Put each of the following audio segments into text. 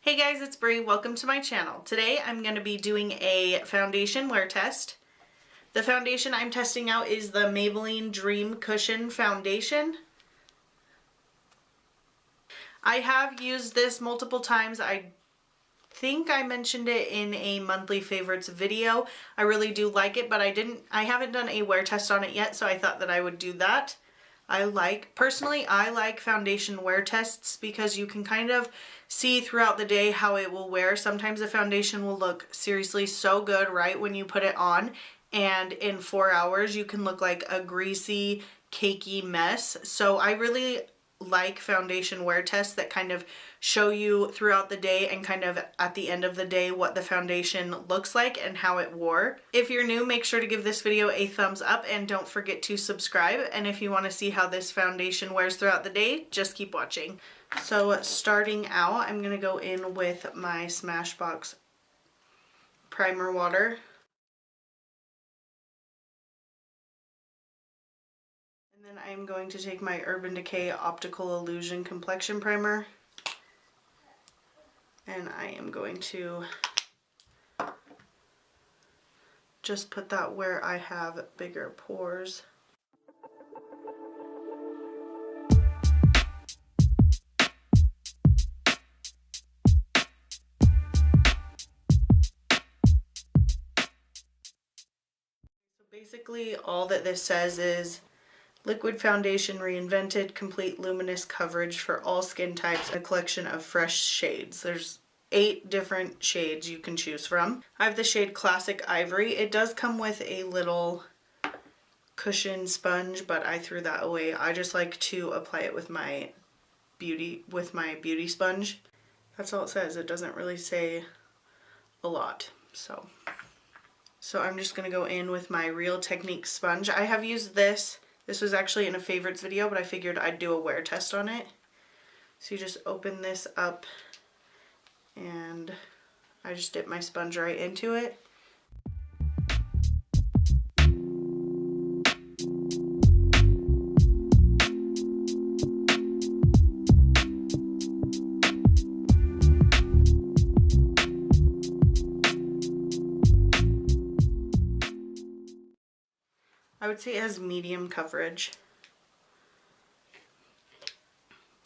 Hey guys, it's Brie. Welcome to my channel. Today I'm going to be doing a foundation wear test. The foundation I'm testing out is the Maybelline Dream Cushion Foundation. I have used this multiple times. I think I mentioned it in a monthly favorites video. I really do like it, but I haven't done a wear test on it yet, so I thought that I would do that. Personally, I like foundation wear tests because you can kind of see throughout the day how it will wear. Sometimes a foundation will look seriously so good right when you put it on, and in 4 hours you can look like a greasy, cakey mess. So I really like foundation wear tests that kind of show you throughout the day and kind of at the end of the day what the foundation looks like and how it wore. If you're new, make sure to give this video a thumbs up and don't forget to subscribe. And if you want to see how this foundation wears throughout the day, just keep watching. So starting out, I'm going to go in with my Smashbox primer water. And then I'm going to take my Urban Decay Optical Illusion Complexion Primer. And I am going to just put that where I have bigger pores. So basically all that this says is liquid foundation reinvented, complete luminous coverage for all skin types, a collection of fresh shades. There's 8 different shades you can choose from. I have the shade Classic Ivory. It does come with a little cushion sponge, but I threw that away. I just like to apply it with my beauty sponge. That's all it says. It doesn't really say a lot. So I'm just gonna go in with my Real Technique sponge. I have used this. This was actually in a favorites video, but I figured I'd do a wear test on it. So you just open this up and I just dip my sponge right into it. I would say it has medium coverage.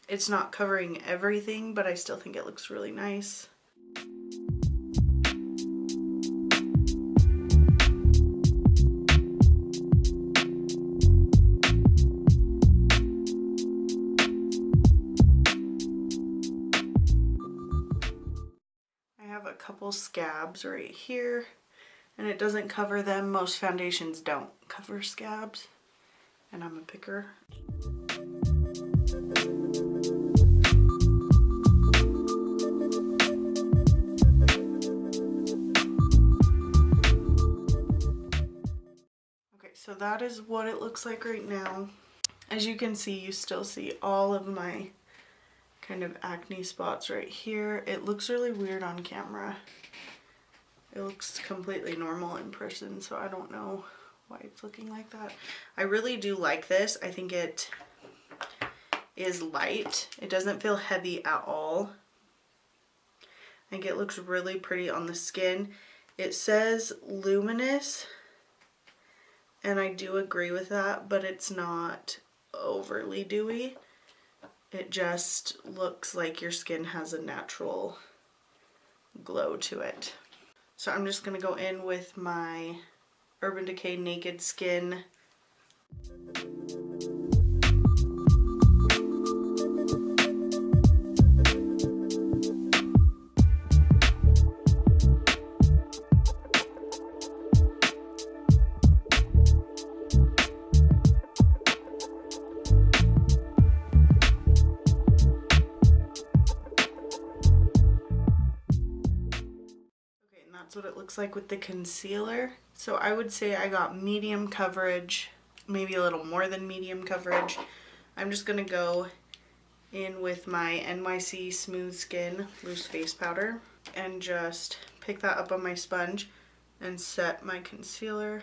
It's not covering everything, but I still think it looks really nice. I have a couple scabs right here. And it doesn't cover them. Most foundations don't cover scabs. And I'm a picker. Okay, so that is what it looks like right now. As you can see, you still see all of my kind of acne spots right here. It looks really weird on camera. It looks completely normal in person, so I don't know why it's looking like that. I really do like this. I think it is light. It doesn't feel heavy at all. I think it looks really pretty on the skin. It says luminous, and I do agree with that, but it's not overly dewy. It just looks like your skin has a natural glow to it. So I'm just going to go in with my Urban Decay Naked Skin. That's what it looks like with the concealer. So I would say I got medium coverage, maybe a little more than medium coverage. I'm just gonna go in with my NYC Smooth Skin Loose Face Powder and just pick that up on my sponge and set my concealer.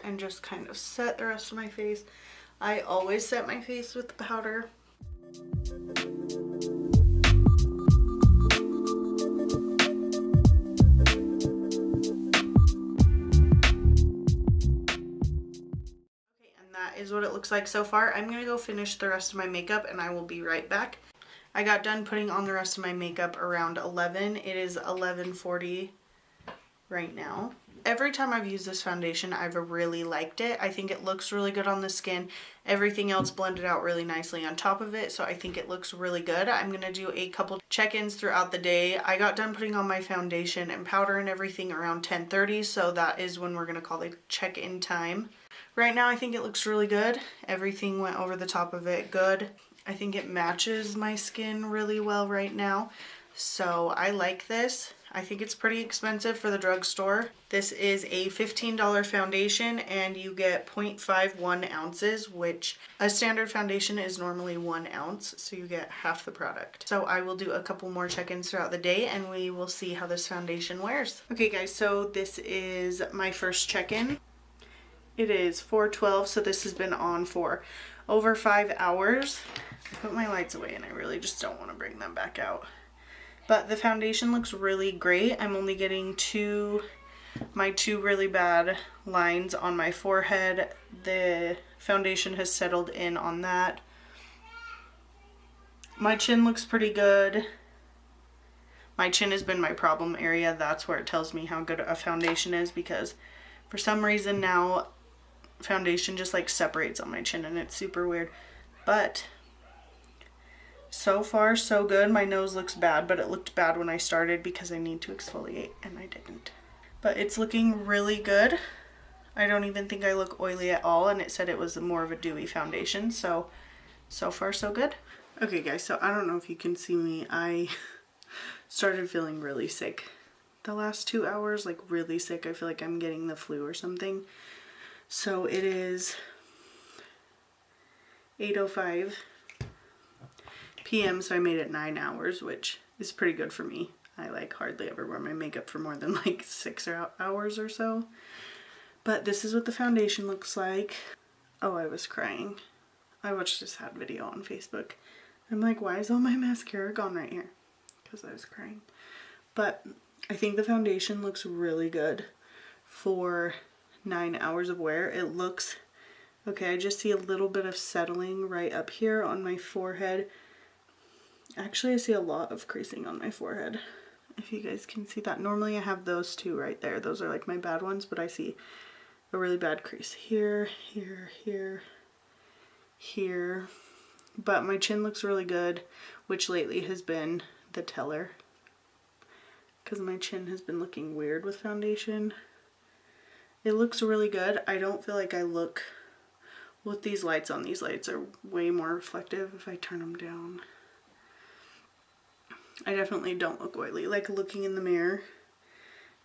and just kind of set the rest of my face. I always set my face with the powder. Is what it looks like so far. I'm gonna go finish the rest of my makeup and I will be right back. I got done putting on the rest of my makeup around 11. It is 11:40 right now. Every time I've used this foundation, I've really liked it. I think it looks really good on the skin. Everything else blended out really nicely on top of it, so I think it looks really good. I'm gonna do a couple check-ins throughout the day. I got done putting on my foundation and powder and everything around 10:30, so that is when we're gonna call the check-in time. Right now I think it looks really good. Everything went over the top of it good. I think it matches my skin really well right now. So I like this. I think it's pretty expensive for the drugstore. This is a $15 foundation and you get 0.51 ounces, which a standard foundation is normally 1 ounce. So you get half the product. So I will do a couple more check-ins throughout the day and we will see how this foundation wears. Okay guys, so this is my first check-in. It is 4:12, so this has been on for over 5 hours. I put my lights away and I really just don't want to bring them back out. But the foundation looks really great. I'm only getting my two really bad lines on my forehead. The foundation has settled in on that. My chin looks pretty good. My chin has been my problem area. That's where it tells me how good a foundation is, because for some reason now foundation just like separates on my chin and it's super weird. But so far so good. My nose looks bad, but it looked bad when I started because I need to exfoliate and I didn't. But it's looking really good. I don't even think I look oily at all, and it said it was more of a dewy foundation, so far so good. Okay guys, so I don't know if you can see me. I started feeling really sick the last 2 hours, like really sick. I feel like I'm getting the flu or something. So it is 8:05 p.m. so I made it 9 hours, which is pretty good for me. I like hardly ever wear my makeup for more than like 6 hours or so. But this is what the foundation looks like. Oh, I was crying. I watched a sad video on Facebook. I'm like, why is all my mascara gone right here? Because I was crying. But I think the foundation looks really good for 9 hours of wear. It looks okay. I just see a little bit of settling right up here on my forehead. Actually, I see a lot of creasing on my forehead, if you guys can see that. Normally I have those two right there. Those are like my bad ones, but I see a really bad crease here, here, here, here. But my chin looks really good, which lately has been the teller, because my chin has been looking weird with foundation. It looks really good. I don't feel like I look, with these lights on, these lights are way more reflective if I turn them down. I definitely don't look oily. Like looking in the mirror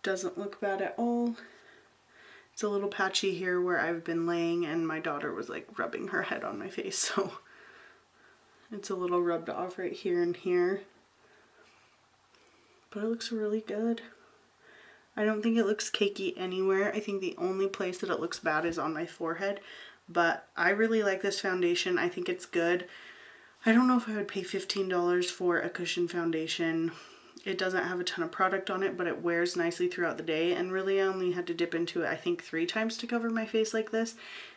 doesn't look bad at all. It's a little patchy here where I've been laying and my daughter was like rubbing her head on my face, so it's a little rubbed off right here and here. But it looks really good. I don't think it looks cakey anywhere. I think the only place that it looks bad is on my forehead. But I really like this foundation. I think it's good. I don't know if I would pay $15 for a cushion foundation. It doesn't have a ton of product on it, but it wears nicely throughout the day. And really I only had to dip into it, I think, 3 times to cover my face like this.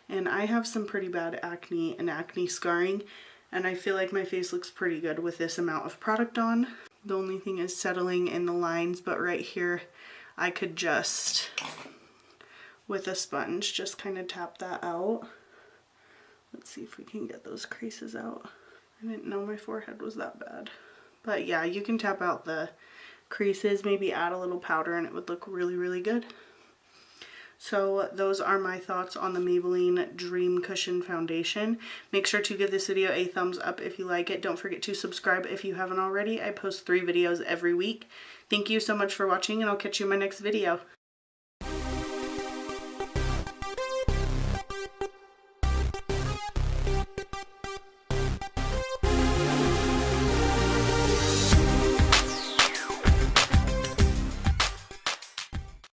And I have some pretty bad acne and acne scarring. And I feel like my face looks pretty good with this amount of product on. The only thing is settling in the lines, but right here I could just, with a sponge, just kind of tap that out. Let's see if we can get those creases out. I didn't know my forehead was that bad. But yeah, you can tap out the creases, maybe add a little powder, and it would look really, really good. So those are my thoughts on the Maybelline Dream Cushion Foundation. Make sure to give this video a thumbs up if you like it. Don't forget to subscribe if you haven't already. I post 3 videos every week. Thank you so much for watching, and I'll catch you in my next video.